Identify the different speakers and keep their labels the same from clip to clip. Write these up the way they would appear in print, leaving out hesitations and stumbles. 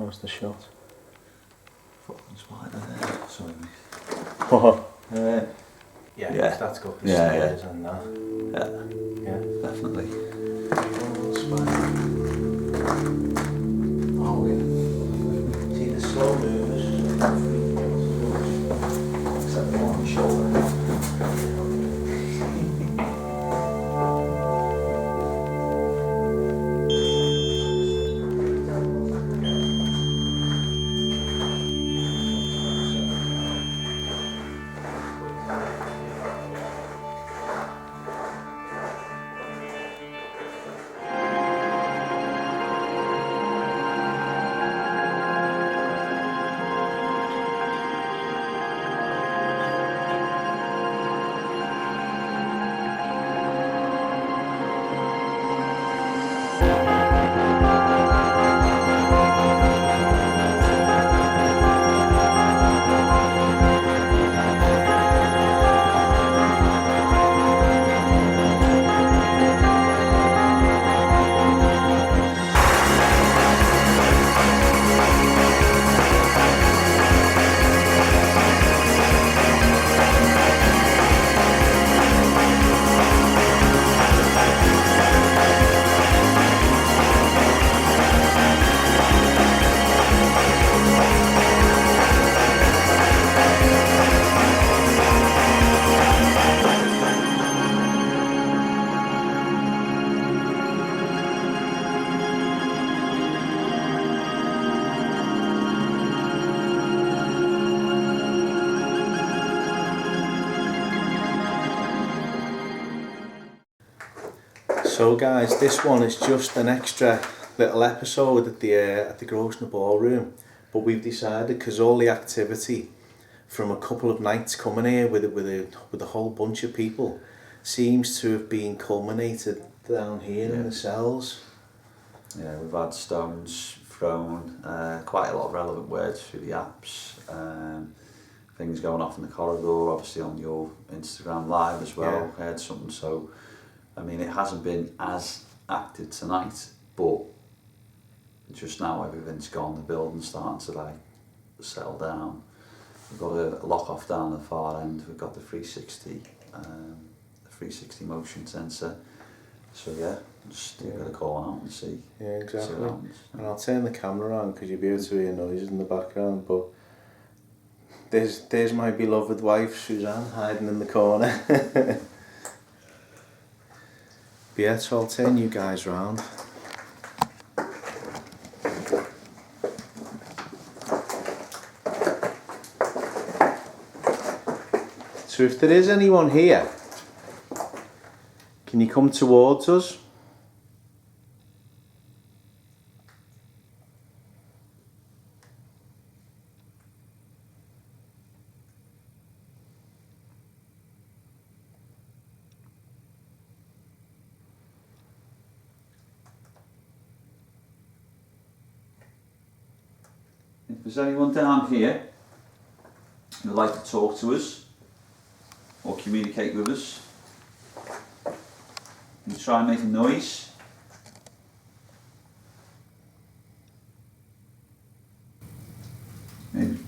Speaker 1: How's the shot?
Speaker 2: Fucking spider. Sorry.
Speaker 1: Yeah, that's got the
Speaker 2: Yeah,
Speaker 1: stairs and that.
Speaker 2: Yeah, definitely.
Speaker 1: Oh yeah. See the slow movers? Except the one on the shoulder. So guys, this one is just an extra little episode at the Grosvenor Ballroom, but we've decided, because all the activity from a couple of nights coming here with a whole bunch of people seems to have been culminated down here in the cells.
Speaker 2: Yeah, we've had stones thrown, quite a lot of relevant words through the apps, things going off in the corridor, obviously on your Instagram live as well, heard something. So I mean, it hasn't been as active tonight, but just now everything's gone, the building's starting to like settle down. We've got a lock off down the far end, we've got the 360 motion sensor. So yeah, just give it a call out and see.
Speaker 1: Yeah, exactly.
Speaker 2: See what happens.
Speaker 1: And I'll turn the camera on because you'll be able to hear noises in the background, but there's my beloved wife Suzanne hiding in the corner. But yeah, so I'll turn you guys round. So if there is anyone here, can you come towards us?
Speaker 2: If there's anyone down here who'd like to talk to us or communicate with us, you try and make a noise. Maybe.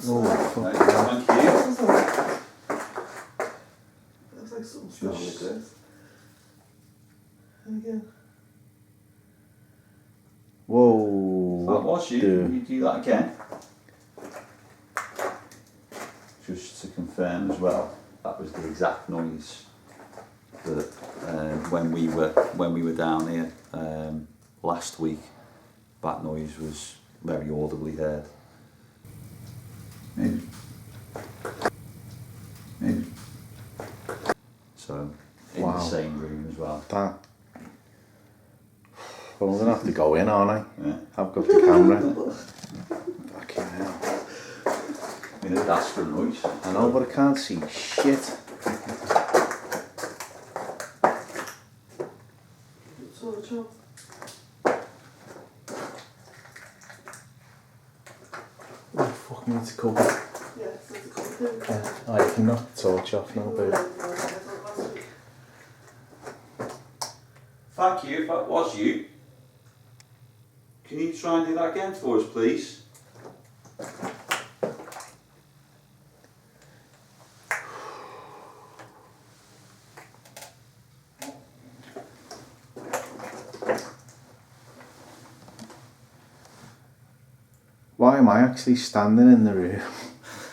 Speaker 1: Oh,
Speaker 2: Right, thank you.
Speaker 3: Looks like something strong like this. And again.
Speaker 1: whoa.
Speaker 2: That was you. Can you do that again? Just to confirm as well, that was the exact noise that when we were down here last week. That noise was very audibly heard. Maybe. So in the same room as well.
Speaker 1: That. Well, I'm going to have to go in, aren't I?
Speaker 2: Yeah.
Speaker 1: I've got the camera. Fucking hell.
Speaker 2: I mean, that's for noise.
Speaker 1: I know, but I can't see shit.
Speaker 3: Torch off.
Speaker 1: Oh, fuck me, it's cold. Yeah.
Speaker 3: Yes, that's a cool thing.
Speaker 1: Oh, you can knock the torch off now, babe.
Speaker 2: Thank you, if that was you. Can you try and do that again for us, please?
Speaker 1: Why am I actually standing in the room?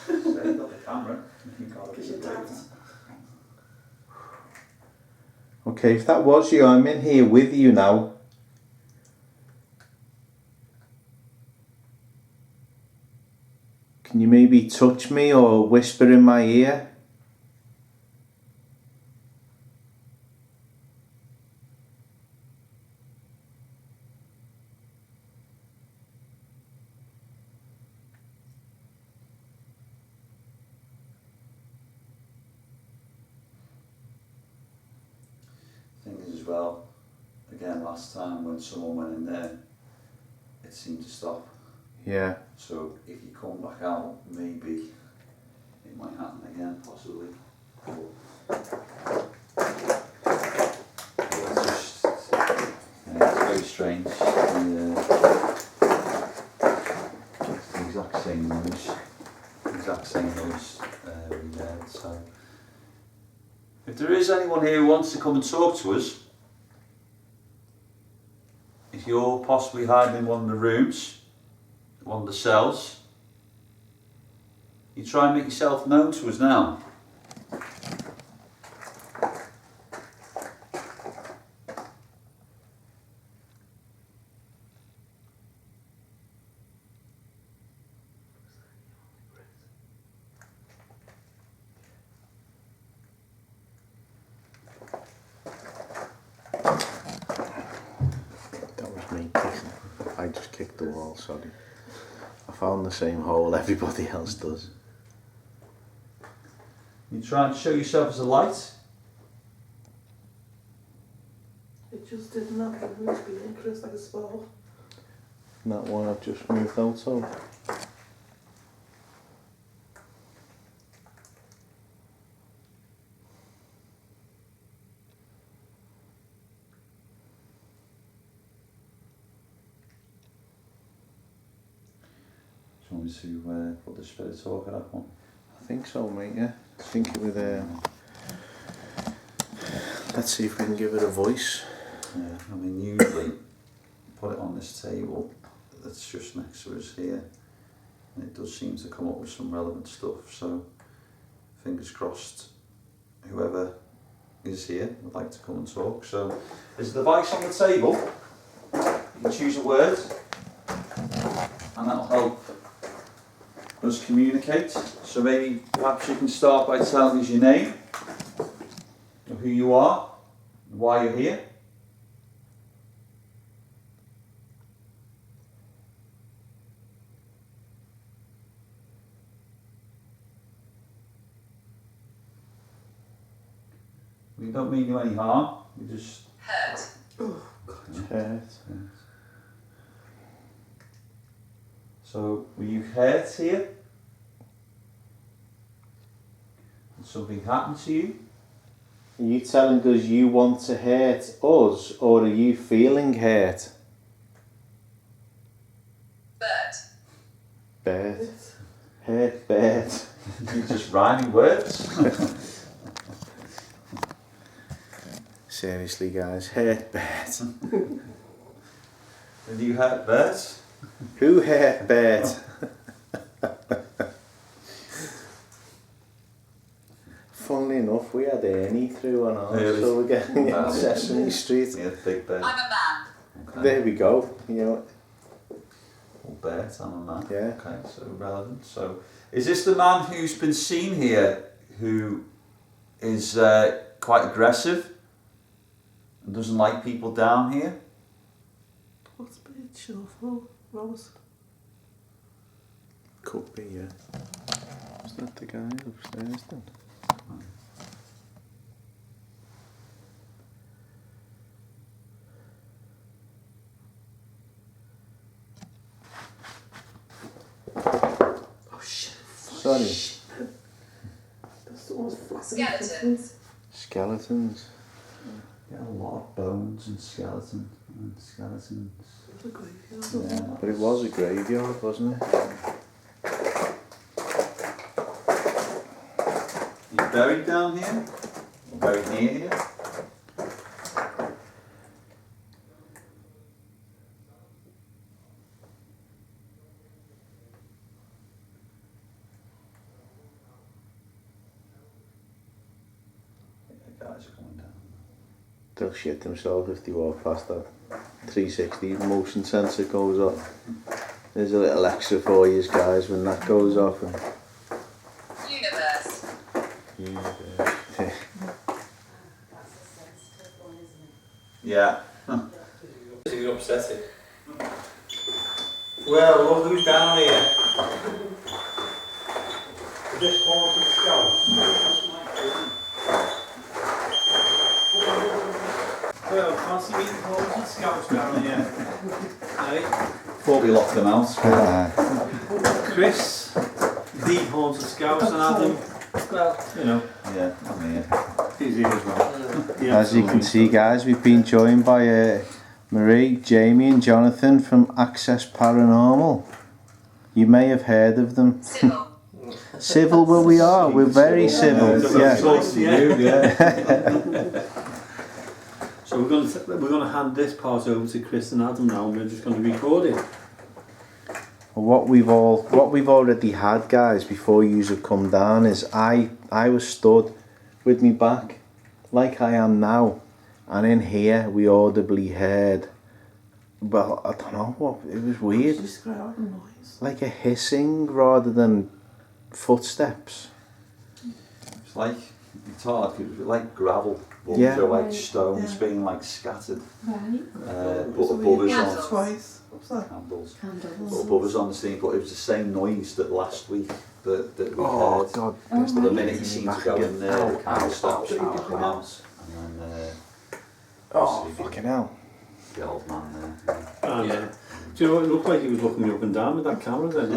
Speaker 2: So you got the camera.
Speaker 3: Because you're daft.
Speaker 1: Okay, if that was you, I'm in here with you now. Can you maybe touch me or whisper in my ear?
Speaker 2: Thing is as well, again last time when someone went in there, it seemed to stop.
Speaker 1: Yeah.
Speaker 2: So if you come back out, maybe it might happen again, possibly. It's just, it's very strange. The exact same noise. We heard. So if there is anyone here who wants to come and talk to us, if you're possibly hiding in one of the rooms, one of the cells, you try and make yourself known to us now.
Speaker 1: That was me. I just kicked the wall, sorry. I found the same hole everybody else does.
Speaker 2: You try and show yourself as a light.
Speaker 3: It just didn't have the root being Chris like a spell.
Speaker 1: And that one I've just moved out of.
Speaker 2: Do you want me to put the spirit talk at that one?
Speaker 1: I think so, mate, yeah. I think it would, let's see if we can give it a voice.
Speaker 2: Yeah, I mean usually put it on this table that's just next to us here, and it does seem to come up with some relevant stuff, so fingers crossed whoever is here would like to come and talk. So there's a device on the table, you can choose a word and that'll help us communicate. So maybe perhaps you can start by telling us your name, or who you are, and why you're here. We don't mean you any harm, we just...
Speaker 4: Hurt.
Speaker 1: Hurt.
Speaker 2: So, were you hurt here? Did something happen to you?
Speaker 1: Are you telling us you want to hurt us, or are you feeling hurt?
Speaker 4: Bird.
Speaker 1: Hurt, bird.
Speaker 2: You just rhyming words?
Speaker 1: Seriously, guys, hurt bird.
Speaker 2: Did you hurt birds?
Speaker 1: Who hurt bird? Funnily enough, we had Ernie through on ours,
Speaker 2: Really?
Speaker 1: so we're getting
Speaker 2: Wow.
Speaker 1: on Sesame Street.
Speaker 2: Yeah, big bird.
Speaker 4: I'm a man.
Speaker 2: Okay.
Speaker 1: There we go. You know,
Speaker 2: Well, bird, I'm a man.
Speaker 1: Yeah.
Speaker 2: Okay, so relevant. So, is this the man who's been seen here who is quite aggressive and doesn't like people down here?
Speaker 3: What's a bit shuffle, Rose?
Speaker 1: could be, yeah. Is that the guy upstairs then?
Speaker 3: Oh shit.
Speaker 1: Sorry.
Speaker 3: That's almost flaccid.
Speaker 4: Skeletons.
Speaker 1: Skeletons.
Speaker 2: Yeah, a lot. bones and skeletons. Yeah.
Speaker 1: But it was a graveyard, wasn't it?
Speaker 2: He's buried down here? Buried near here? The guys are coming down.
Speaker 1: They'll shit themselves if they walk past that 360 motion sensor goes off. There's a little extra for you guys when that goes off. And
Speaker 4: Universe.
Speaker 2: Yeah.
Speaker 5: You're upsetting. Well, look who's down here. Is this haunted Scouse? Well, fancy meeting haunted Scouse down here. Hey,
Speaker 2: Thought we locked them out.
Speaker 5: Chris, the haunted Scouse, and Adam. Well, you know,
Speaker 2: Yeah, I'm here.
Speaker 5: he's here as well. Yeah,
Speaker 1: as you can see, guys, we've been joined by Marie, Jamie and Jonathan from Access Paranormal. You may have heard of them.
Speaker 4: Civil.
Speaker 1: Civil, well, we are. We're very civil. Yeah.
Speaker 5: Close to you, yeah. So we're going to hand this part over to Chris and Adam now, and we're just going to record it.
Speaker 1: What we've already had, guys, before you have come down is I was stood with me back like I am now, and in here we audibly heard, well, I don't know what, it was weird, like a hissing rather than footsteps.
Speaker 2: It's like, it's hard, it was like gravel.
Speaker 1: Yeah.
Speaker 2: Or like stones being like scattered.
Speaker 6: Right.
Speaker 2: But above us on
Speaker 4: Candles.
Speaker 2: candles.
Speaker 6: Candles.
Speaker 2: But above us on the scene, but it was the same noise that last week that we
Speaker 1: Oh
Speaker 2: heard.
Speaker 1: God!
Speaker 6: Oh,
Speaker 2: But the minute you seem to go in there, the
Speaker 1: Ow,
Speaker 2: candle
Speaker 1: ow,
Speaker 2: stops
Speaker 1: ow,
Speaker 2: and you
Speaker 1: ow,
Speaker 2: come
Speaker 1: ow.
Speaker 2: out. And then
Speaker 1: Oh fucking hell!
Speaker 2: the old man there.
Speaker 5: And, do you know what, it looked like he was looking me up and down with that camera then.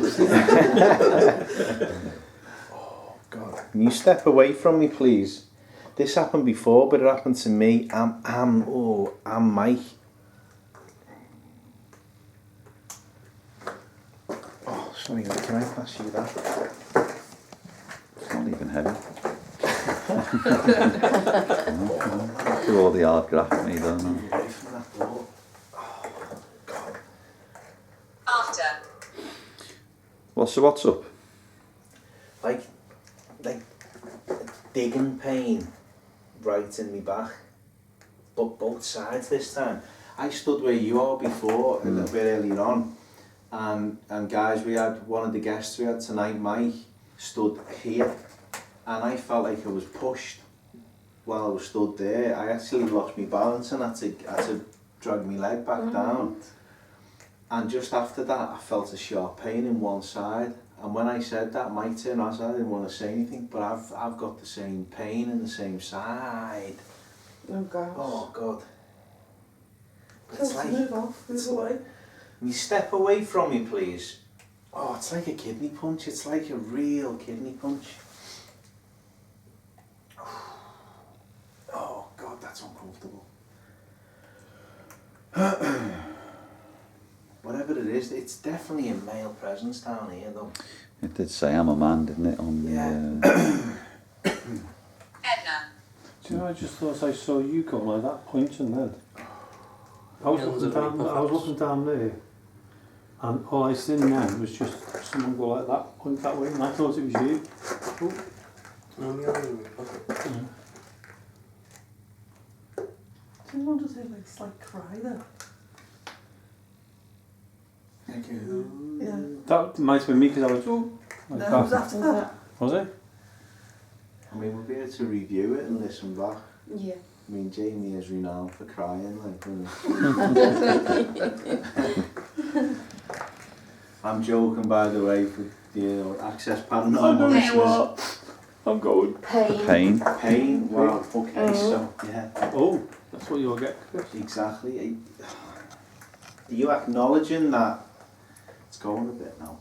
Speaker 1: Oh God! Can you step away from me, please? This happened before, but it happened to me. I'm Mike. Oh, sorry, can I pass you that?
Speaker 2: It's not even heavy. Do all the hard graft me, don't I?
Speaker 1: Away from that door. Oh God!
Speaker 4: After.
Speaker 2: Well, so what's up?
Speaker 1: Like digging pain right in my back, but both sides this time. I stood where you are before, a little bit earlier on, and guys, we had one of the guests we had tonight, Mike, stood here, and I felt like I was pushed while I was stood there. I actually lost my balance and had to drag my leg back down. And just after that, I felt a sharp pain in one side. And when I said that, Mike turned around and said, I didn't want to say anything, but I've got the same pain in the same side.
Speaker 6: Oh gosh.
Speaker 1: Oh God. But it's like,
Speaker 3: move off, move away.
Speaker 1: can you step away from me, please? Oh, it's like a kidney punch. It's like a real kidney punch. Oh God, that's uncomfortable. Whatever it is, it's definitely a male presence down here, though.
Speaker 2: It did say I'm a man, didn't it? On the,
Speaker 4: Edna.
Speaker 5: Do you know, I just thought I saw you go like that, pointing then. I was looking down there, and all I seen then was just someone go like that, point that way, and I thought it was you.
Speaker 3: Didn't want to say like slight cry though.
Speaker 1: Thank you.
Speaker 3: Yeah.
Speaker 5: That might have been me because I was, like
Speaker 3: No,
Speaker 5: that.
Speaker 3: it was after that.
Speaker 5: Was it?
Speaker 1: I mean, we'll be able to review it and listen back.
Speaker 6: Yeah.
Speaker 1: I mean, Jamie is renowned for crying, like, when I'm joking, by the way, for the Access Paranormal listeners.
Speaker 5: I'm going.
Speaker 6: Pain.
Speaker 1: Pain, wow, okay, so, yeah,
Speaker 5: Oh, that's what you'll get, Chris.
Speaker 1: exactly. Are you acknowledging that it's going a bit now?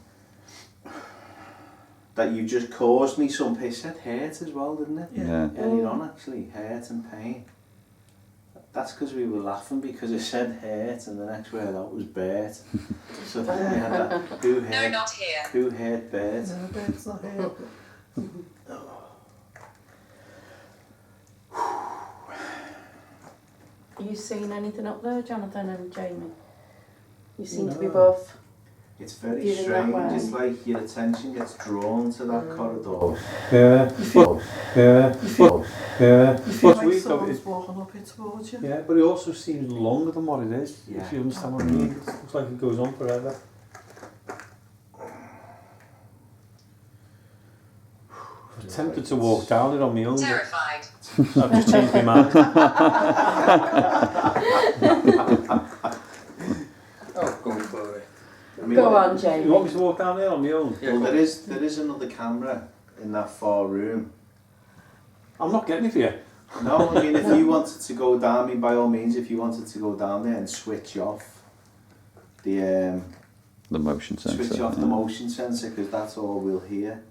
Speaker 1: That you just caused me some piss, it hurt as well, didn't it?
Speaker 2: yeah.
Speaker 1: Earlier on, actually, hurt and pain. That's because we were laughing because it said hurt and the next word out was Bert. So then we had that. Who
Speaker 4: No,
Speaker 1: hurt?
Speaker 4: not here.
Speaker 1: Who hurt Bert?
Speaker 3: No, Bert's not here.
Speaker 6: Are you seeing anything up there, Jonathan and Jamie? You seem to be
Speaker 5: No.
Speaker 6: both.
Speaker 1: It's very
Speaker 6: Feeling that
Speaker 1: strange.
Speaker 6: way.
Speaker 1: It's like your attention gets drawn to that corridor.
Speaker 5: Yeah. Yeah. Yeah.
Speaker 3: You feel
Speaker 5: What's
Speaker 3: like
Speaker 5: weird though
Speaker 3: someone's
Speaker 5: is,
Speaker 3: walking up it towards you.
Speaker 5: yeah, but it also seems longer than what it is.
Speaker 1: Yeah.
Speaker 5: If you understand what I mean, it looks like it goes on forever. I'm tempted to walk down it on my own, but
Speaker 4: Terrified.
Speaker 5: I've just changed my mind.
Speaker 7: Oh, go for it.
Speaker 1: I mean,
Speaker 6: Go on, Jamie.
Speaker 5: You want me to walk down there on my own?
Speaker 7: Yeah,
Speaker 1: Well,
Speaker 7: go.
Speaker 1: there is another camera in that far room.
Speaker 5: I'm not getting it for you.
Speaker 1: No, I mean, if you wanted to go down, I mean, by all means, if you wanted to go down there and switch off the
Speaker 2: motion sensor.
Speaker 1: switch off
Speaker 2: yeah.
Speaker 1: the motion sensor, because that's all we'll hear.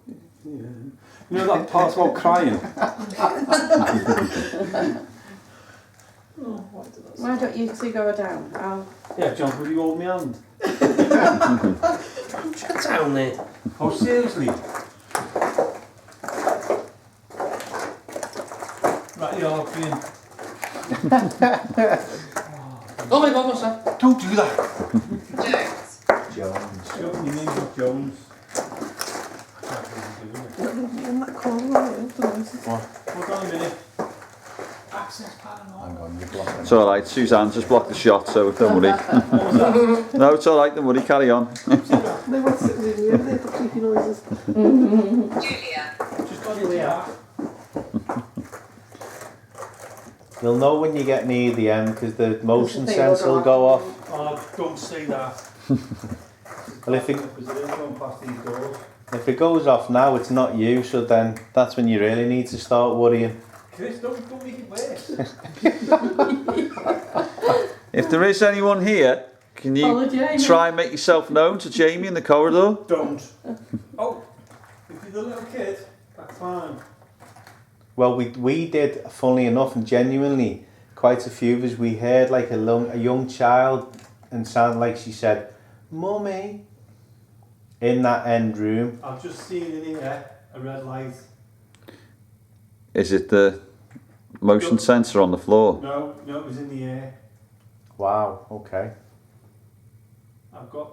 Speaker 5: Yeah. You know that part about crying?
Speaker 3: Oh, why did I say
Speaker 6: Why don't you two go down?
Speaker 5: Yeah, John, will you hold my hand?
Speaker 7: Get down there.
Speaker 5: Oh, seriously? Right, you're being...
Speaker 7: Oh my God, what's that?
Speaker 5: Don't do that!
Speaker 4: Jones.
Speaker 1: Jones.
Speaker 5: Your name's not Jones.
Speaker 3: in that corner right the noises?
Speaker 5: Hold on a minute. Access Paranormal.
Speaker 1: Hang on, you're blocking.
Speaker 2: It's alright, Suzanne just blocked the shot, so don't worry.
Speaker 5: What was that?
Speaker 2: No, it's alright, don't worry, carry on.
Speaker 3: They weren't sitting in here, they had the creepy noises.
Speaker 4: Julia.
Speaker 5: Just got it here.
Speaker 1: You'll know when you get near the end because the motion
Speaker 6: That's the thing,
Speaker 1: sensor will go off.
Speaker 5: Oh, don't say that.
Speaker 1: Well, if it,
Speaker 5: Because it is going past these doors.
Speaker 1: if it goes off now, it's not you, so then that's when you really need to start worrying.
Speaker 5: Chris, don't make it worse.
Speaker 2: If there is anyone here, can
Speaker 6: Follow
Speaker 2: you
Speaker 6: Jamie.
Speaker 2: try and make yourself known to Jamie in the corridor?
Speaker 5: Don't. Oh, if you're the little kid, that's fine.
Speaker 1: Well, we did, funnily enough and genuinely, quite a few of us, we heard like a young child and sounded like she said, "Mummy," in that end room.
Speaker 5: I've just seen in here a red light.
Speaker 2: Is it the motion sensor on the floor?
Speaker 5: No, it was in the air.
Speaker 1: Wow, okay.
Speaker 5: I've got...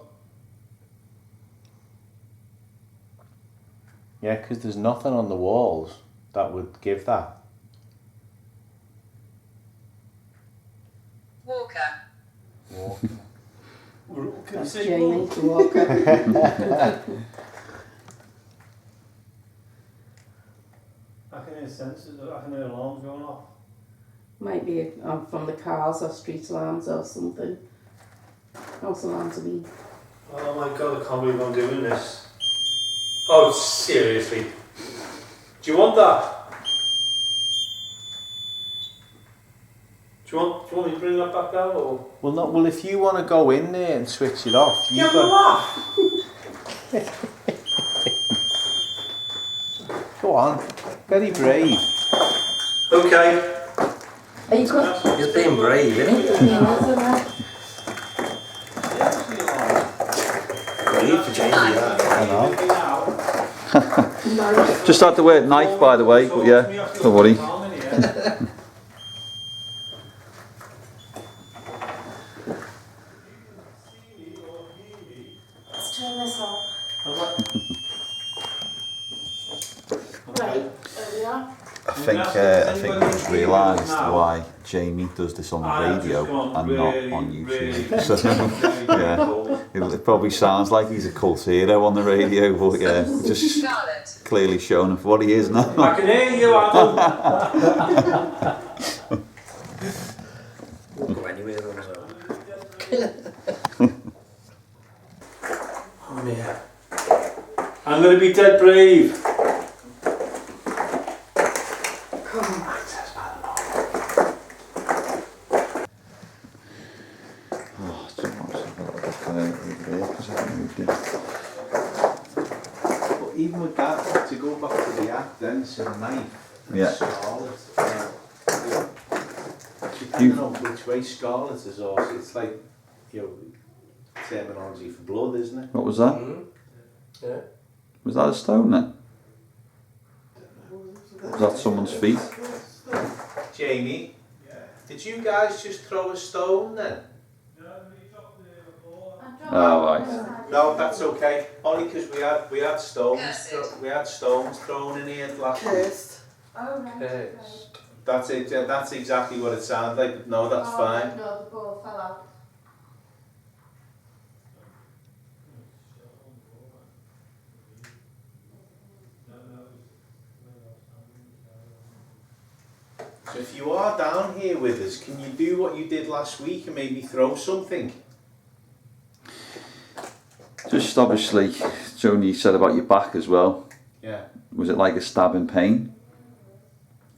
Speaker 1: Yeah, because there's nothing on the walls that would give that.
Speaker 4: Walker.
Speaker 5: Can I
Speaker 6: That's
Speaker 5: say
Speaker 6: Jamie
Speaker 5: more?
Speaker 6: Walker.
Speaker 5: I can hear sensors, I can hear alarms going off.
Speaker 6: Might be from the cars or street alarms or something. House alarms, I mean.
Speaker 5: Oh my God, I can't believe I'm doing this. Oh, seriously? Do you want that? Do you want me to bring that back out or?
Speaker 1: Well, not well. If you want to go in there and switch it off, you
Speaker 5: Yeah,
Speaker 1: got.
Speaker 5: laugh.
Speaker 1: Go on. Very brave.
Speaker 5: Okay.
Speaker 6: Are you good?
Speaker 7: You're being brave, isn't it? Brave for Jamie, yeah.
Speaker 1: I know.
Speaker 2: Just had the word knife, by the way, but yeah, don't worry.
Speaker 6: Let's turn this off.
Speaker 5: Okay.
Speaker 6: There we are.
Speaker 2: I think we've realised why Jamie does this on the radio and not on YouTube. So, yeah, it probably sounds like he's a cult hero on the radio, but yeah, just
Speaker 4: Charlotte.
Speaker 2: clearly showing him for what he is now.
Speaker 5: I can hear you, Adam.
Speaker 7: Won't go anywhere on his own.
Speaker 5: Oh yeah. I'm going to be dead brave.
Speaker 1: But even with that, to go back to the act, then it's a knife.
Speaker 2: Yeah.
Speaker 1: Solid. depending on which way scarlet is also, it's like, you know, terminology for blood, isn't it?
Speaker 2: What was that?
Speaker 7: Yeah.
Speaker 2: Was that a stone then? Was that someone's feet?
Speaker 1: Jamie, did you guys just throw a stone then?
Speaker 2: Oh, right.
Speaker 1: No, that's okay. Only because we had stones
Speaker 4: Cursed.
Speaker 1: we had stones thrown in here last week.
Speaker 3: Cursed.
Speaker 6: Oh, right.
Speaker 7: Okay.
Speaker 1: That's it. That's exactly what it sounds like. But no, that's fine.
Speaker 6: No, the ball fell out.
Speaker 1: So if you are down here with us, can you do what you did last week and maybe throw something?
Speaker 2: Just obviously, Joni, you said about your back as well.
Speaker 1: Yeah.
Speaker 2: Was it like a stabbing pain?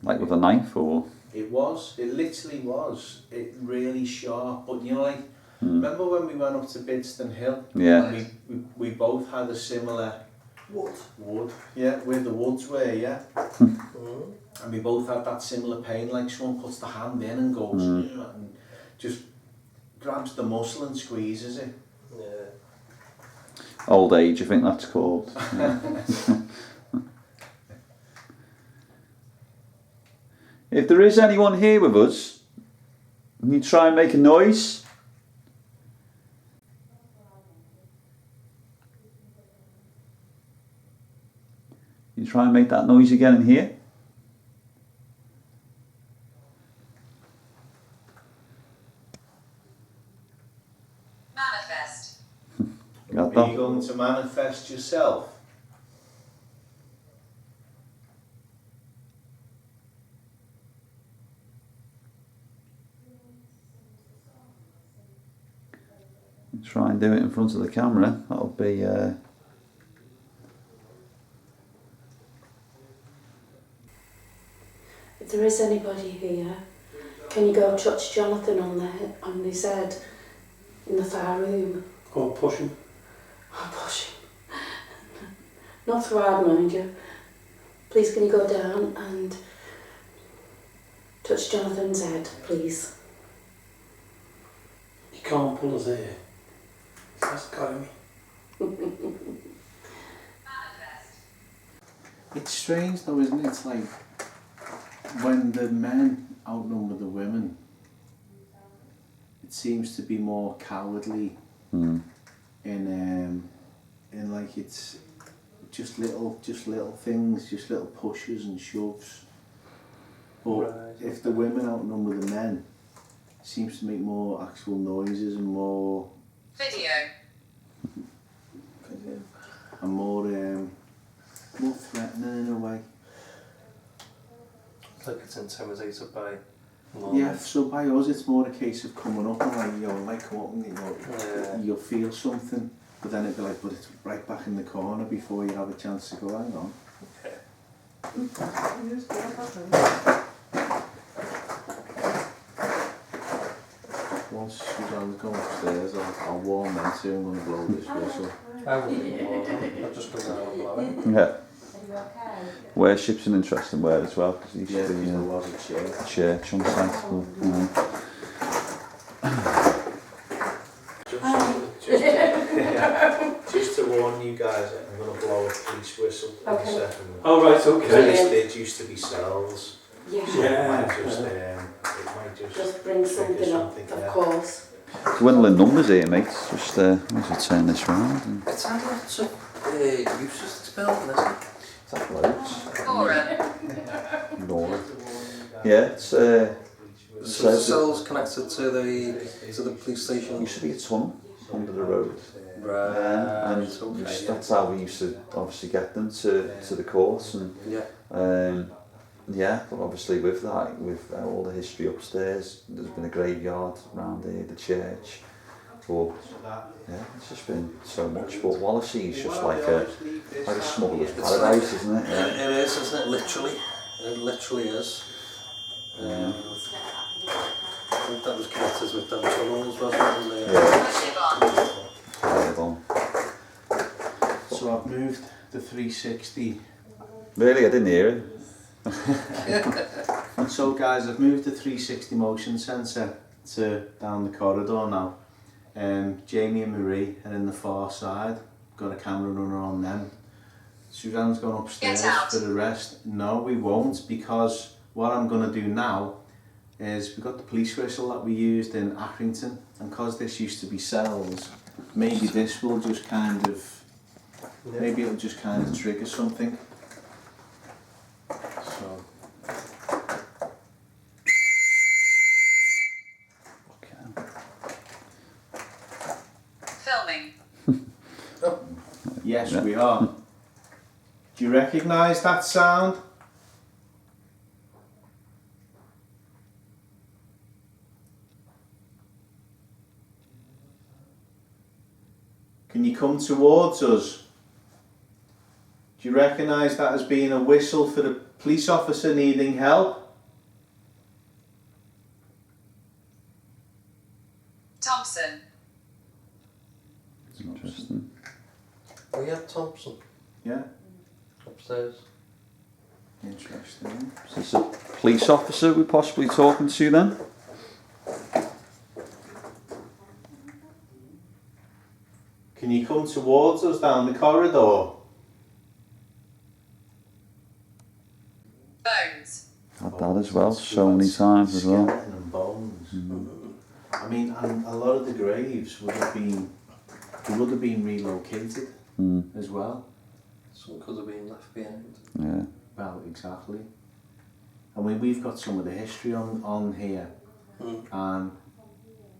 Speaker 2: Like with a knife or?
Speaker 1: It was. It literally was. It really sharp. But you know, like, remember when we went up to Bidston Hill?
Speaker 2: Yeah.
Speaker 1: And we both had a similar
Speaker 3: Wood.
Speaker 1: Yeah, where the woods were, yeah. And we both had that similar pain, like someone puts the hand in and goes and just grabs the muscle and squeezes it.
Speaker 7: Yeah.
Speaker 2: Old age, I think that's called. Yeah. If there is anyone here with us, can you try and make a noise? You try and make that noise again in here.
Speaker 4: Manifest.
Speaker 2: Got
Speaker 1: Are you
Speaker 2: that?
Speaker 1: going to manifest yourself?
Speaker 2: Try and do it in front of the camera. That'll be.
Speaker 6: If there is anybody here, can you go touch Jonathan on his head in the far room?
Speaker 5: Or push him.
Speaker 6: Oh, push him. Not too hard, mind you. Please, can you go down and touch Jonathan's head, please?
Speaker 5: He can't pull his hair. That's got me.
Speaker 4: Manifest.
Speaker 1: It's strange though, isn't it? It's like when the men outnumber the women, it seems to be more cowardly in like it's just little things, just little pushes and shoves. But
Speaker 7: Right,
Speaker 1: if the women outnumber the men, it seems to make more actual noises and more
Speaker 4: Video.
Speaker 1: more threatening in a way.
Speaker 7: It's like it's intimidated by.
Speaker 1: Yeah, so by us it's more a case of coming up and like, you know, like come up and
Speaker 7: Yeah.
Speaker 1: you'll feel something, but then it'll be like, but it's right back in the corner before you have a chance to go, hang on. Once Suzanne's gone upstairs, I'll warn them too, I'm going to blow this whistle.
Speaker 7: I wouldn't want I'd just go down and blow it.
Speaker 2: Yeah.
Speaker 6: Are you okay?
Speaker 2: Worship's an interesting word as well, because he used
Speaker 1: Yeah,
Speaker 2: to
Speaker 1: because
Speaker 2: be
Speaker 1: there was a church.
Speaker 2: church on site.
Speaker 1: Just to warn you guys, I'm going to blow a police whistle in a
Speaker 6: Okay.
Speaker 1: second.
Speaker 5: Oh, right,
Speaker 1: Because
Speaker 5: okay.
Speaker 1: there used to be cells.
Speaker 6: Yeah.
Speaker 1: So it might
Speaker 5: Yeah.
Speaker 1: just, it might just
Speaker 6: Just bring something up,
Speaker 1: something,
Speaker 6: of
Speaker 1: yeah.
Speaker 6: course.
Speaker 2: Dwindling numbers here, mate. Just, let's turn this round. And
Speaker 7: It's had lots of uses to build, isn't it?
Speaker 2: is that loads?
Speaker 4: Forum.
Speaker 2: Lord. Yeah, it's,
Speaker 7: So the
Speaker 2: says it
Speaker 7: cells connected to the police station.
Speaker 2: used to be a tunnel under the road.
Speaker 7: Right.
Speaker 2: And
Speaker 7: Okay.
Speaker 2: that's how we used to obviously get them to the courts. And
Speaker 7: Yeah.
Speaker 2: yeah, but obviously with that, with all the history upstairs, there's been a graveyard around here, the church. But yeah, it's just been so much. But Wallasey is just like a smuggler's paradise, isn't it? Yeah.
Speaker 7: It is, isn't it? Literally. It literally is. I think that was connected with them tunnels, wasn't it?
Speaker 2: Yeah.
Speaker 4: Live
Speaker 2: Live
Speaker 4: on.
Speaker 2: on.
Speaker 1: So I've moved the 360.
Speaker 2: Really, I didn't hear it.
Speaker 1: So guys, I've moved the 360 motion sensor to down the corridor now. Jamie and Marie are in the far side. Got a camera runner on them. Suzanne's gone upstairs
Speaker 4: Get out.
Speaker 1: for the rest. No, we won't, because what I'm going to do now is we've got the police whistle that we used in Accrington, and because this used to be cells, maybe this will just kind of, maybe it'll just kind of trigger something. So.
Speaker 4: Filming.
Speaker 1: Yes,
Speaker 2: Yeah.
Speaker 1: we are. Do you recognise that sound? Can you come towards us? Do you recognise that as being a whistle for the police officer needing help?
Speaker 4: Thompson.
Speaker 2: Interesting.
Speaker 7: We have Thompson
Speaker 1: Yeah,
Speaker 7: upstairs.
Speaker 1: interesting.
Speaker 2: Is this a police officer we're possibly talking to then?
Speaker 1: Can you come towards us down the corridor?
Speaker 4: Bones.
Speaker 2: Had that as well, so many times as well.
Speaker 1: Skeleton and bones. I mean, and a lot of the graves would have been relocated as well.
Speaker 7: Some could have been left behind.
Speaker 2: Yeah.
Speaker 1: Well, exactly. I mean, we've got some of the history on here, and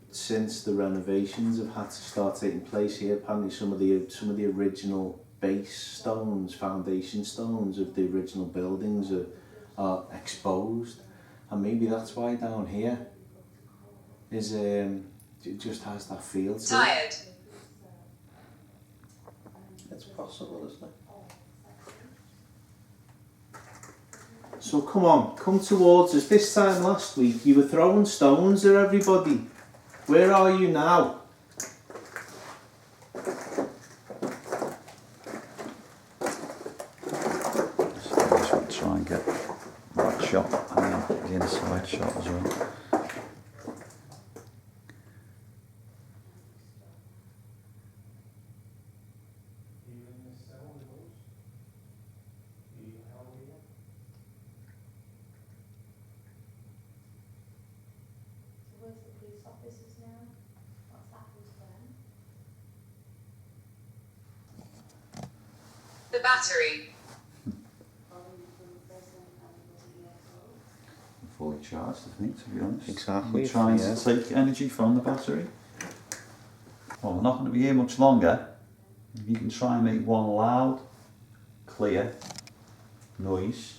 Speaker 1: since the renovations have had to start taking place here, apparently some of the original base stones, foundation stones of the original buildings are exposed, and maybe that's why down here is it just has that feel to it.
Speaker 4: Tired.
Speaker 7: It's possible, isn't it?
Speaker 1: So come on, come towards us. This time last week you were throwing stones at everybody. Where are you now?
Speaker 2: So I just want to try and get that shot and then the inside shot as well.
Speaker 6: Where's the police officers now? What's happened to them?
Speaker 4: The battery.
Speaker 2: Fully charged, I think, to be honest.
Speaker 1: Exactly,
Speaker 2: We're trying
Speaker 1: yeah.
Speaker 2: to take energy from the battery. Well, we're not going to be here much longer. If you can try and make one loud, clear noise,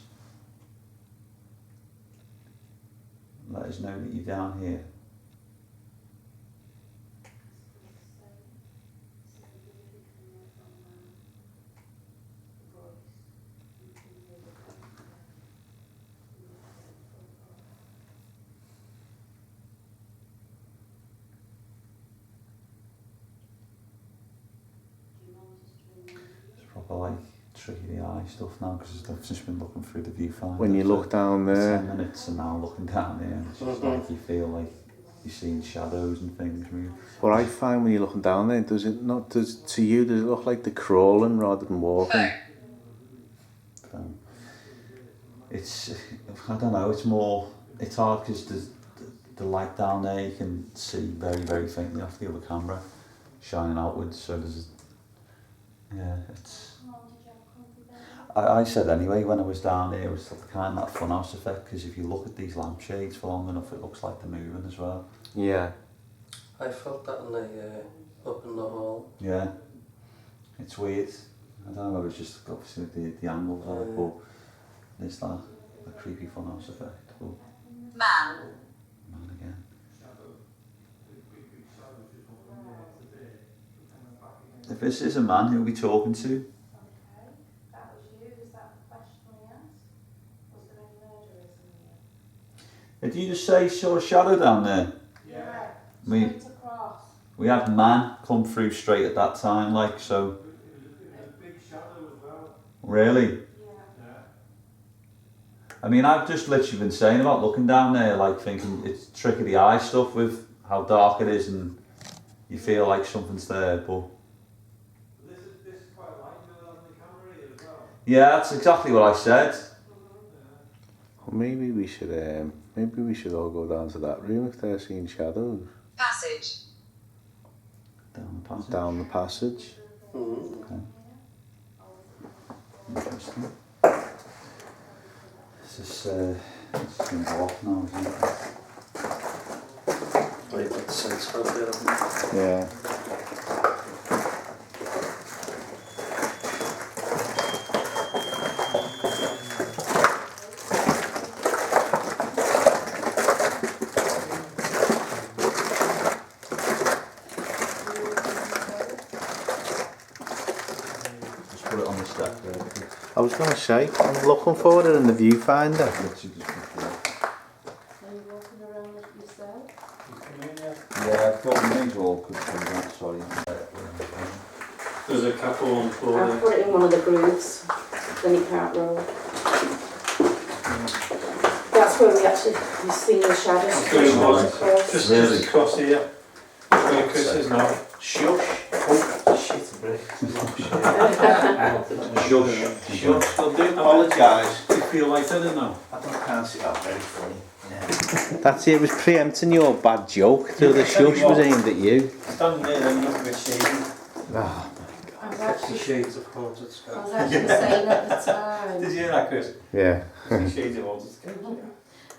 Speaker 2: let us know that you're down here. It's proper like tricky the eye stuff now because I've just been looking through the viewfinder.
Speaker 1: When you look down
Speaker 2: for
Speaker 1: there.
Speaker 2: 10 minutes and now looking down there, and it's just like you feel like you're seeing shadows and things move.
Speaker 1: But I find when you're looking down there, does it look like they're crawling rather than walking?
Speaker 4: Phone.
Speaker 2: It's, I don't know, it's hard because the light down there you can see very, very faintly off the other camera shining outwards, so it's... I said anyway when I was down there, it was kind of that funhouse effect, because if you look at these lampshades for long enough it looks like they're moving as well.
Speaker 1: Yeah.
Speaker 7: I felt that in up in the hall.
Speaker 2: Yeah, it's weird. I don't know, it's just obviously the angles of it, but there's that creepy funhouse effect. But
Speaker 4: Man.
Speaker 2: man again. If this is a man, who are we talking to?
Speaker 6: Okay, that was you. Was that the question we asked? Was there any murderers in here?
Speaker 2: Did you just say you saw a shadow down there?
Speaker 6: Yeah.
Speaker 2: We-
Speaker 6: Straight across.
Speaker 2: We had man come through straight at that time, like, so...
Speaker 5: Big shadow as well.
Speaker 2: Really?
Speaker 6: Yeah.
Speaker 2: I mean, I've just literally been saying about looking down there, like thinking it's trick of the eye stuff with how dark it is and you feel like something's there, but...
Speaker 5: This is quite light, you know, on the camera here as well.
Speaker 2: Yeah, that's exactly what I said.
Speaker 1: Well, maybe we should all go down to that room if they're seeing shadows.
Speaker 4: Passage.
Speaker 2: Down the passage.
Speaker 1: Down the passage.
Speaker 2: Okay. Interesting. This is going to go off now, isn't it?
Speaker 7: Right, that's sense out there, haven't you?
Speaker 1: Yeah.
Speaker 2: Just put it on the step there.
Speaker 1: I was going to say, I'm looking for it in the viewfinder.
Speaker 2: Literally just put it there.
Speaker 6: Are you walking around with yourself?
Speaker 2: Yeah, I thought we may as well could do that, sorry.
Speaker 5: There's a couple on the floor
Speaker 6: I've
Speaker 5: there.
Speaker 6: put it in one of the grooves, then it can't roll. That's where we actually see the shadows
Speaker 5: It's going
Speaker 6: across.
Speaker 5: on. Just across here. Where Chris is now.
Speaker 3: Shush. Oh, shit, break.
Speaker 1: Shush. Shush. I do apologise.
Speaker 5: Do you feel like that now?
Speaker 1: Can't see that very funny. Yeah. That's it, it was preempting your bad joke, so the shush was aimed at you.
Speaker 5: Standing there then you look a bit shady.
Speaker 1: Ah,
Speaker 6: I was
Speaker 7: 50
Speaker 6: actually,
Speaker 7: shades of haunted
Speaker 6: I
Speaker 7: sky.
Speaker 6: was actually saying at the time.
Speaker 5: Did you hear that, Chris?
Speaker 1: yeah.
Speaker 5: Shades of all this.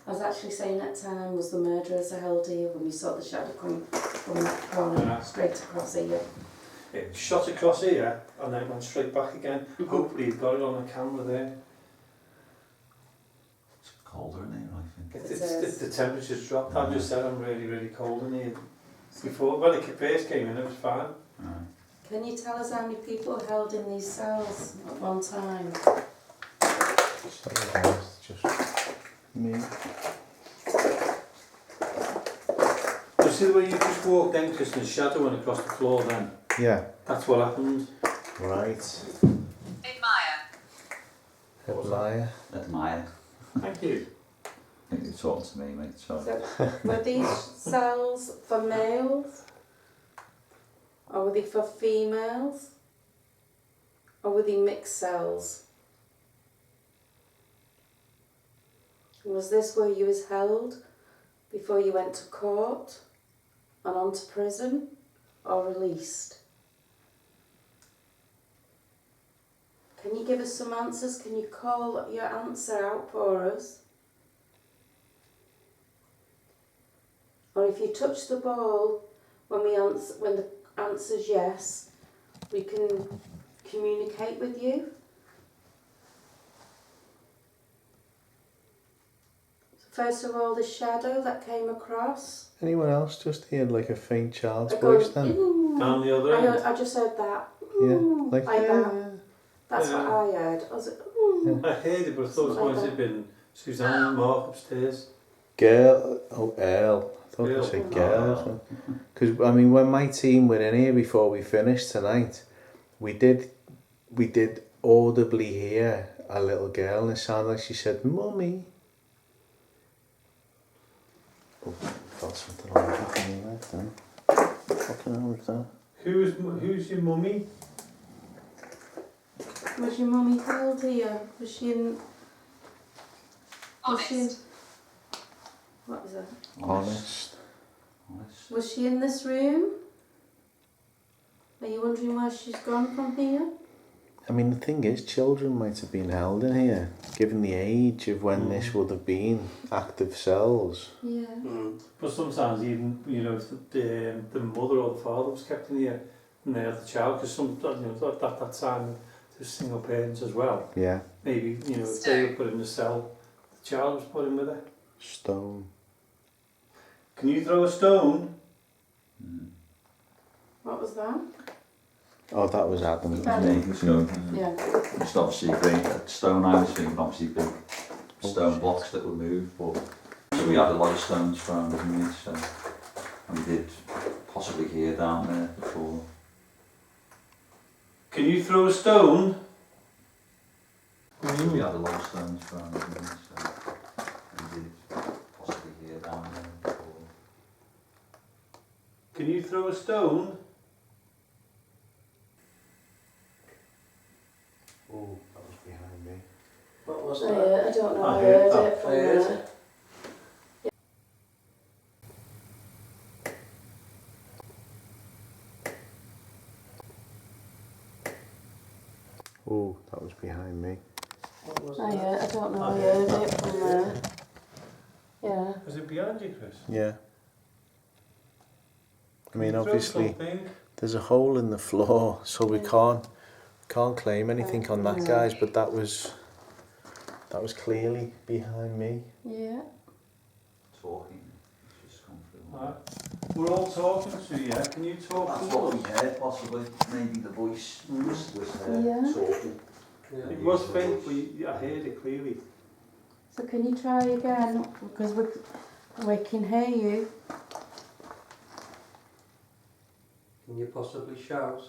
Speaker 6: I was actually saying at the time was the murderers are held here when we saw the shadow come from that corner
Speaker 5: Yeah.
Speaker 6: straight across here.
Speaker 5: It shot across here and then went straight back again. Hopefully you've got it on the camera there.
Speaker 2: It's colder in here, I think.
Speaker 5: The temperature's dropped. I've just said I'm really, really cold in here. Before, when the first came in, it was fine.
Speaker 2: Right.
Speaker 6: Can you tell us how many people are held in these cells at one time?
Speaker 1: Just me.
Speaker 5: You see the way you just walked in, Chris, and the shadow went across the floor then?
Speaker 1: Yeah.
Speaker 5: That's what happened.
Speaker 1: Right.
Speaker 4: Admire.
Speaker 1: Liar.
Speaker 2: Admire.
Speaker 5: Thank you.
Speaker 2: I think you're talking to me, mate, sorry.
Speaker 6: So, were these cells for males? Or were they for females? Or were they mixed cells? Was this where you was held before you went to court and on to prison or released? Can you give us some answers? Can you call your answer out for us? Or if you touch the ball when the answer's yes, we can communicate with you. First of all, the shadow that came across.
Speaker 1: Anyone else just heard like a faint child's
Speaker 6: I go,
Speaker 1: voice then?
Speaker 6: "Ooh."
Speaker 5: Down the other end.
Speaker 6: I just heard that.
Speaker 1: Yeah.
Speaker 6: "Ooh,"
Speaker 1: Like,
Speaker 6: like
Speaker 1: yeah.
Speaker 6: that. That's
Speaker 5: Yeah.
Speaker 6: what I heard. I was like, "Ooh."
Speaker 5: I heard it, but I thought it might have been Suzanne and Mark upstairs.
Speaker 1: Girl, oh, Earl. I thought you
Speaker 5: Girl.
Speaker 1: said girl. Because, I mean, when my team were in here before we finished tonight, we did audibly hear a little girl and it sounded like she said, Mummy. Oh, felt something on the back of my leg then. Fucking hell was that?
Speaker 5: Who's your mummy?
Speaker 6: Was your mummy held here? Was she in? Was she in,
Speaker 4: Honest.
Speaker 6: what was that?
Speaker 1: Honest.
Speaker 2: Honest.
Speaker 6: Was she in this room? Are you wondering where she's gone from here?
Speaker 1: I mean, the thing is, children might have been held in here, given the age of when this would have been active cells.
Speaker 6: Yeah.
Speaker 5: But sometimes even, you know, if the mother or the father was kept in here and they had the child, because sometimes, you know, at that time there's single parents as well.
Speaker 1: Yeah.
Speaker 5: Maybe, you know, if they were put in the cell, the child was put in with her.
Speaker 1: Stone.
Speaker 5: Can you throw a stone?
Speaker 6: What was that?
Speaker 1: Oh, that was Adam.
Speaker 6: Adam.
Speaker 2: So,
Speaker 6: Yeah.
Speaker 2: just obviously big stone, I was thinking obviously big stone blocks that would move, but so we had a lot of stones thrown, didn't we? So, and we did possibly hear down there before.
Speaker 5: Can you throw a stone?
Speaker 2: So we had a lot of stones thrown, didn't we? So.
Speaker 5: throw a stone?
Speaker 1: Oh, that was behind me.
Speaker 7: What was
Speaker 6: I
Speaker 7: that?
Speaker 6: don't know,
Speaker 5: I
Speaker 6: I
Speaker 5: heard
Speaker 6: heard
Speaker 5: that.
Speaker 6: it from
Speaker 7: I heard
Speaker 6: there.
Speaker 1: Oh, that was behind me.
Speaker 7: What was
Speaker 6: I
Speaker 7: that?
Speaker 6: don't know,
Speaker 5: I
Speaker 6: I
Speaker 5: heard
Speaker 6: heard it from there. Yeah.
Speaker 5: Was it behind you, Chris?
Speaker 1: Yeah. I mean,
Speaker 5: Throw
Speaker 1: obviously,
Speaker 5: something.
Speaker 1: there's a hole in the floor, so we
Speaker 6: Yeah.
Speaker 1: can't claim anything on that,
Speaker 6: No.
Speaker 1: guys. But that was clearly behind me.
Speaker 6: Yeah.
Speaker 2: Talking. Just come through.
Speaker 5: Right. We're all talking to you. Can you talk
Speaker 2: That's
Speaker 5: to
Speaker 2: what we
Speaker 5: us?
Speaker 2: heard, possibly. Maybe the voice was
Speaker 6: Yeah.
Speaker 2: talking.
Speaker 7: Yeah.
Speaker 5: It was faint, but I heard it clearly.
Speaker 6: So can you try again? Because we can hear you.
Speaker 7: Can you possibly shout?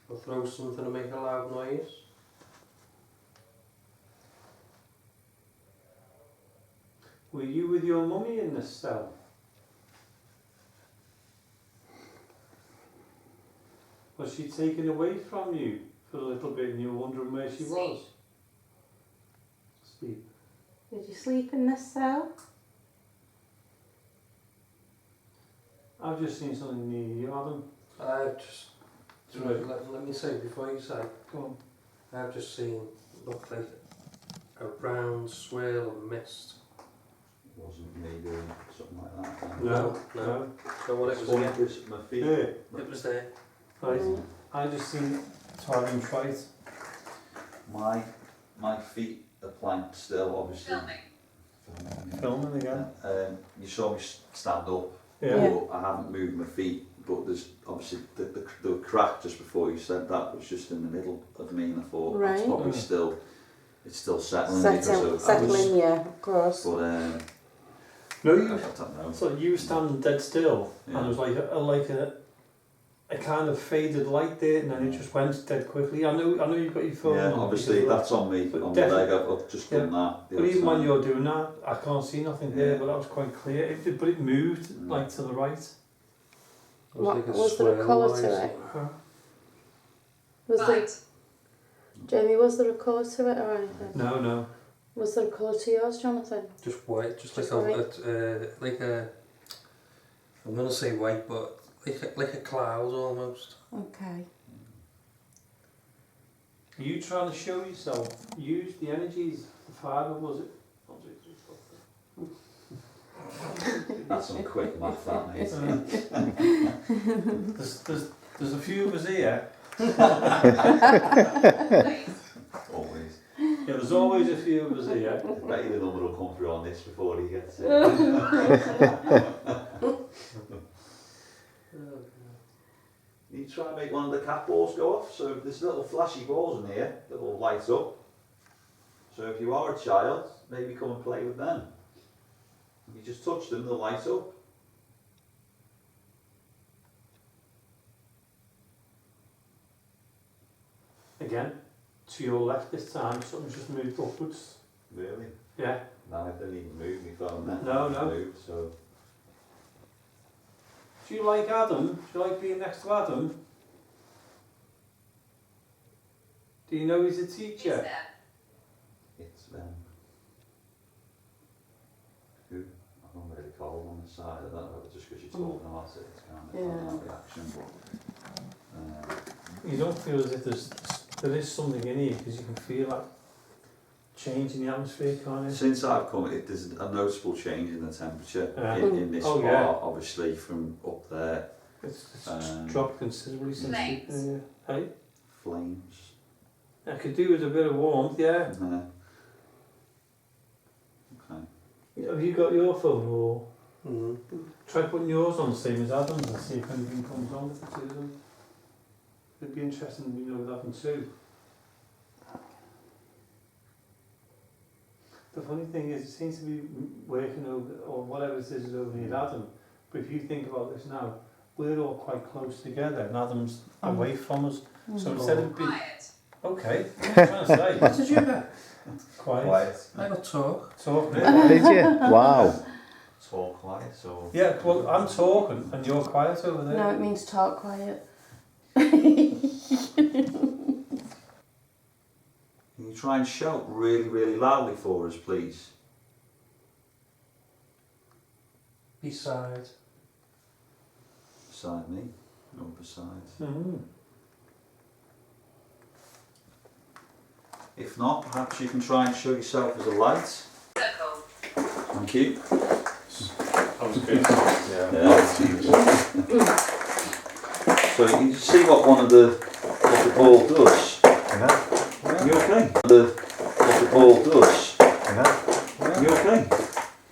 Speaker 7: Or throw something to make a loud noise?
Speaker 5: Were you with your mummy in this cell? Was she taken away from you for a little bit and you were wondering where she was? Sleep.
Speaker 6: Did you sleep in this cell?
Speaker 5: I've just seen something near you, Adam.
Speaker 7: I've just... Let me say before you say.
Speaker 5: Go on.
Speaker 7: I've just seen, look like a round swirl of mist.
Speaker 2: It wasn't me doing something like that.
Speaker 5: No.
Speaker 7: So what it was again?
Speaker 2: Because my feet.
Speaker 5: Yeah.
Speaker 7: It was there.
Speaker 5: Right.
Speaker 6: Mm.
Speaker 5: I just seen Tyron try it.
Speaker 2: My feet are planked still, obviously.
Speaker 4: Filming.
Speaker 5: Filming again.
Speaker 2: You saw me stand up,
Speaker 5: Yeah.
Speaker 2: but I haven't moved my feet. But there's obviously the crack just before you said that was just in the middle of me, and I thought that's
Speaker 6: Right.
Speaker 2: probably
Speaker 5: Mm.
Speaker 2: it's still settling because of
Speaker 6: Settling, yeah, of course.
Speaker 2: But
Speaker 5: No,
Speaker 2: I
Speaker 5: you.
Speaker 2: don't know.
Speaker 5: So you were standing dead still,
Speaker 2: Yeah.
Speaker 5: and there was like a kind of faded light there, and then it just went dead quickly. I know you've got your phone.
Speaker 2: Yeah,
Speaker 5: on
Speaker 2: obviously
Speaker 5: because of
Speaker 2: that's on me,
Speaker 5: But
Speaker 2: on the leg.
Speaker 5: definitely-
Speaker 2: I've just done that. the
Speaker 5: But
Speaker 2: other
Speaker 5: even when
Speaker 2: time.
Speaker 5: you're doing that, I can't see nothing there,
Speaker 2: Yeah.
Speaker 5: but that was quite clear. But it moved
Speaker 2: Mm.
Speaker 5: like to the right.
Speaker 7: It was
Speaker 6: What,
Speaker 7: like a
Speaker 6: was there a
Speaker 7: swirl
Speaker 6: colour
Speaker 7: noise.
Speaker 6: to it? Was there,
Speaker 4: Right.
Speaker 6: Jamie, was there a colour to it or anything?
Speaker 5: No.
Speaker 6: Was there a colour to yours, Jonathan?
Speaker 7: Just white, just
Speaker 6: Just
Speaker 7: like a, I'm gonna say white, but like a cloud almost.
Speaker 6: Okay.
Speaker 5: Are you trying to show yourself? Use the energies. The fibre was it?
Speaker 2: That's some quick math, that mate.
Speaker 5: There's a few of us here.
Speaker 2: Always.
Speaker 5: Yeah, there's always a few of us here.
Speaker 2: I bet you the number will come through on this before he gets it. You try and make one of the cat balls go off. So there's little flashy balls in here that will light up. So if you are a child, maybe come and play with them. You just touch them, they'll light up.
Speaker 5: Again, to your left this time, something's just moved upwards.
Speaker 2: Really?
Speaker 5: Yeah.
Speaker 2: No, I didn't even move my phone then.
Speaker 5: No,
Speaker 2: It
Speaker 5: no.
Speaker 2: moved, so
Speaker 5: Do you like Adam? Do you like being next to Adam? Do you know he's a
Speaker 4: Is
Speaker 5: teacher?
Speaker 4: there?
Speaker 2: it's who? I don't really call on the side. I don't know whether just because you're talking about it, it's kind of
Speaker 6: Yeah.
Speaker 2: that reaction. But
Speaker 5: You don't feel as if there is something in here because you can feel that change in the atmosphere, can't you?
Speaker 2: since I've come, there's a noticeable change in the temperature
Speaker 5: Yeah.
Speaker 2: in this
Speaker 5: Oh,
Speaker 2: part.
Speaker 5: yeah.
Speaker 2: Obviously, from up there,
Speaker 5: It's
Speaker 2: Um,
Speaker 5: dropped considerably since
Speaker 4: Flames.
Speaker 5: sleeping in here. Hey?
Speaker 2: flames.
Speaker 5: I could do with a bit of warmth, yeah.
Speaker 2: Okay.
Speaker 5: Have you got your phone or
Speaker 7: Mm.
Speaker 5: try putting yours on the same as Adam's and see if anything comes on with the two of them? It'd be interesting to know with Adam too. The funny thing is, it seems to be working over, or whatever it is over here, Adam. But if you think about this now, we're all quite close together, and Adam's away from us. So instead of being,
Speaker 4: Quiet.
Speaker 5: Okay, what are you trying to say?
Speaker 7: What did you get?
Speaker 5: Quiet.
Speaker 7: I got talk.
Speaker 5: Talk, really?
Speaker 1: Did you? Wow.
Speaker 2: Talk quiet, so...
Speaker 5: Yeah, well, I'm talking and you're quiet over there.
Speaker 6: No, it means talk quiet.
Speaker 2: Can you try and shout really, really loudly for us, please?
Speaker 7: Beside.
Speaker 2: Beside me, or beside.
Speaker 5: Mm-hmm.
Speaker 2: If not, perhaps you can try and show yourself as a light. Thank you.
Speaker 5: That was good.
Speaker 2: Yeah. So you can see what what the ball does.
Speaker 1: Yeah.
Speaker 2: You okay? What the ball does.
Speaker 1: Yeah.
Speaker 2: You okay?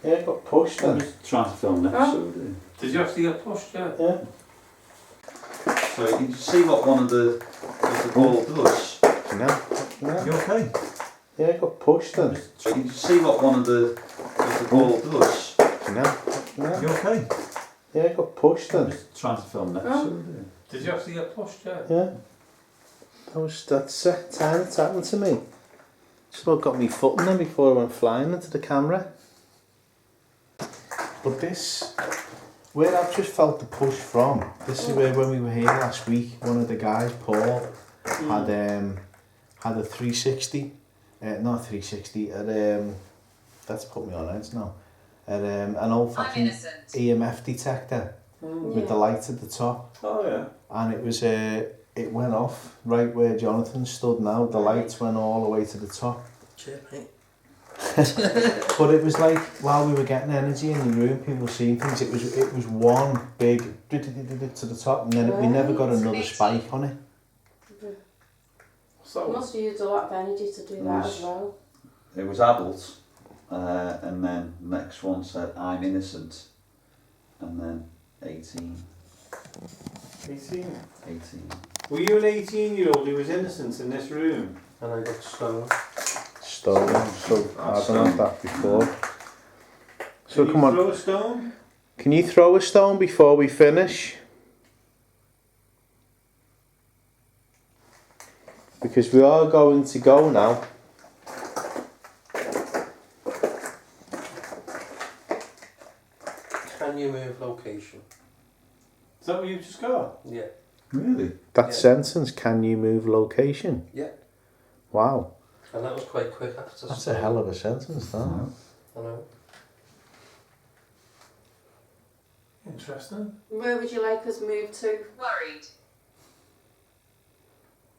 Speaker 1: Yeah, it got pushed
Speaker 2: I'm
Speaker 1: then.
Speaker 2: just trying to film next, so do.
Speaker 5: Did you actually get pushed, yeah?
Speaker 1: Yeah.
Speaker 2: So you can see what the ball does.
Speaker 1: Yeah. Yeah.
Speaker 2: You okay?
Speaker 1: Yeah, it got pushed then.
Speaker 2: So you can see what the ball does.
Speaker 1: Yeah. Yeah.
Speaker 2: You okay?
Speaker 1: Yeah, it got pushed
Speaker 2: I'm
Speaker 1: then.
Speaker 2: just trying to film next, so do.
Speaker 5: Did you actually get pushed, yeah?
Speaker 1: Yeah. That's second time it's happened to me. Just about got me foot in them before I went flying into the camera. But this, where I've just felt the push from, this is where when we were here last week, one of the guys, Paul, had a 360, not 360, that's put me on edge now, an old fashioned EMF detector with the light at the top.
Speaker 5: Oh, yeah.
Speaker 1: And it was it went off right where Jonathan stood now. The lights went all the way to the top.
Speaker 7: Cheers, mate.
Speaker 1: But it was like while we were getting energy in the room, people were seeing things. It was one big to the top, and then we never got another spike on it.
Speaker 5: So,
Speaker 6: Must have used a lot of energy to do that as well.
Speaker 2: It was adults, and then the next one said, I'm innocent, and then 18.
Speaker 5: 18.
Speaker 2: 18.
Speaker 5: Were you an 18-year-old who was innocent in this room?
Speaker 7: And I got stoned.
Speaker 1: Stolen. So I've done had that before. So
Speaker 5: Can
Speaker 1: come
Speaker 5: you
Speaker 1: on.
Speaker 5: throw a stone?
Speaker 1: Can you throw a stone before we finish? Because we are going to go now.
Speaker 7: Can you move location?
Speaker 5: Is that what you've just got?
Speaker 7: Yeah.
Speaker 2: Really?
Speaker 1: That
Speaker 7: Yeah.
Speaker 1: sentence, can you move location?
Speaker 7: Yeah.
Speaker 1: Wow.
Speaker 7: And that was quite quick after
Speaker 1: That's a hell of a sentence, that.
Speaker 7: I know.
Speaker 5: Interesting.
Speaker 6: Where would you like us moved to?
Speaker 8: Worried.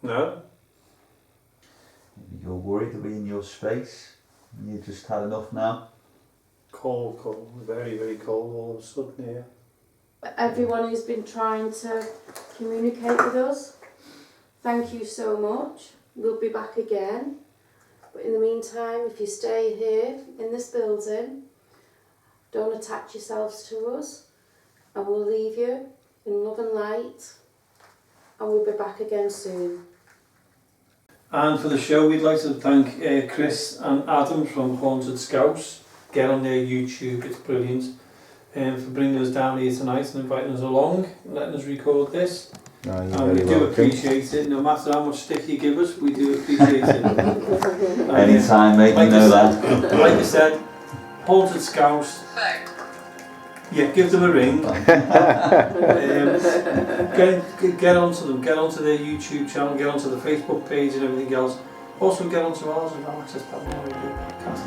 Speaker 5: No?
Speaker 2: You're worried to be in your space, and you've just had enough now?
Speaker 5: Cold, very, very cold all of a sudden here.
Speaker 6: Everyone who's been trying to communicate with us, thank you so much. We'll be back again. But in the meantime, if you stay here in this building, don't attach yourselves to us, and we'll leave you in love and light, and we'll be back again soon.
Speaker 5: And for the show, we'd like to thank Chris and Adam from Haunted Scouse. Get on their YouTube, it's brilliant. For bringing us down here tonight and inviting us along, and letting us record this.
Speaker 1: No, you're
Speaker 5: And we
Speaker 1: very
Speaker 5: do
Speaker 1: welcome.
Speaker 5: appreciate it, no matter how much stick you give us, we do appreciate it. And,
Speaker 2: Anytime, mate,
Speaker 5: like
Speaker 2: you know
Speaker 5: I
Speaker 2: that.
Speaker 5: said, like I said, Haunted Scouse, yeah, give them a ring. Get onto them, get onto their YouTube channel, get onto the Facebook page and everything else. Also get onto ours and access Paranormal podcast.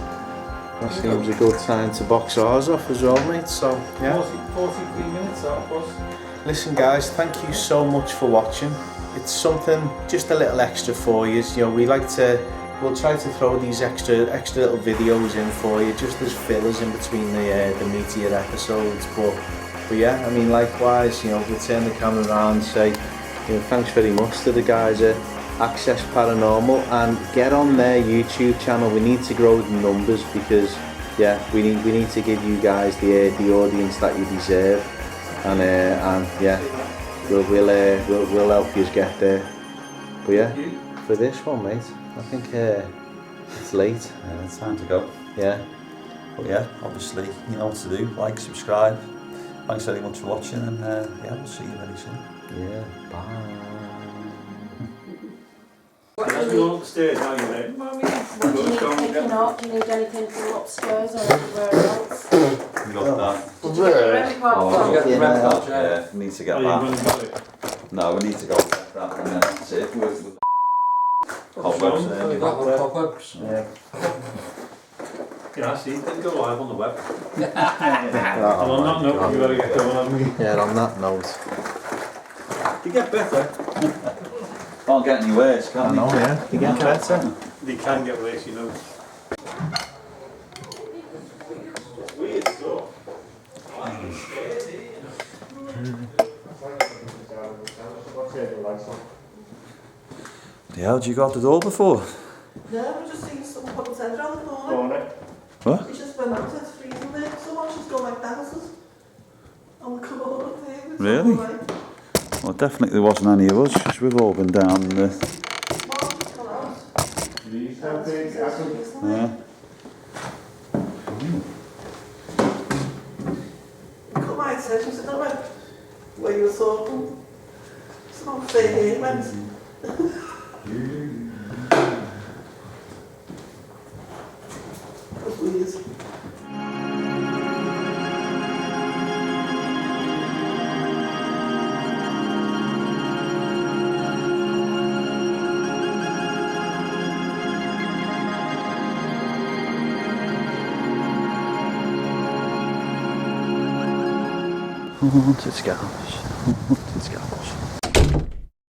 Speaker 1: That seems a good time to box ours off as well, mate. So, yeah.
Speaker 5: 43 minutes that was.
Speaker 1: Listen, guys, thank you so much for watching. It's something, just a little extra for you. You know, we'll try to throw these extra little videos in for you, just as fillers in between the meatier episodes. But yeah, I mean, likewise, you know, we'll turn the camera around and say, you know, thanks very much to the guys at Access Paranormal, and get on their YouTube channel. We need to grow the numbers because, yeah, we need to give you guys the audience that you deserve, and yeah, we'll help you get there. But yeah, for this one, mate, I think it's late.
Speaker 2: Yeah, it's time to go.
Speaker 1: Yeah.
Speaker 2: But yeah, obviously, you know what to do. Like, subscribe. Thanks very much for watching, and yeah, we'll see you very soon.
Speaker 1: Yeah. Bye.
Speaker 6: What
Speaker 5: You're upstairs now, you're like, Mummy,
Speaker 6: Do you need picking up? Do you need anything from upstairs or anywhere else?
Speaker 2: You got that?
Speaker 6: Did you get your rem card
Speaker 2: Oh,
Speaker 6: from?
Speaker 7: You get the red card, yeah.
Speaker 2: Yeah, we need to get
Speaker 5: Are you
Speaker 2: that.
Speaker 5: running about it?
Speaker 2: No, we need to go get that and then that's it. With cobwebs there.
Speaker 7: You got the cobwebs.
Speaker 2: Yeah.
Speaker 5: Yeah, I see, it didn't go live on the web.
Speaker 1: Oh
Speaker 5: And on that note, you better get going, haven't we?
Speaker 1: Yeah, on that note.
Speaker 5: You get better.
Speaker 2: Can't get any worse, can
Speaker 1: I
Speaker 2: you?
Speaker 1: know, yeah. You get better.
Speaker 5: They can get worse, you know. Weird stuff.
Speaker 2: Yeah, how'd you got the door before?
Speaker 3: No, we just seen someone put his head around the corner.
Speaker 2: What?
Speaker 3: He just went out, it's freezing there. Someone just go like dancers on the corner there. It's
Speaker 2: Really?
Speaker 3: all right.
Speaker 2: Well, definitely there wasn't any of us because we've all been down the...
Speaker 3: Mark just gone out.
Speaker 2: Yeah.
Speaker 3: Come out, said, she said, no, wait. Where you were talking. Someone fair here went. That's weird.
Speaker 2: Haunted Scouse.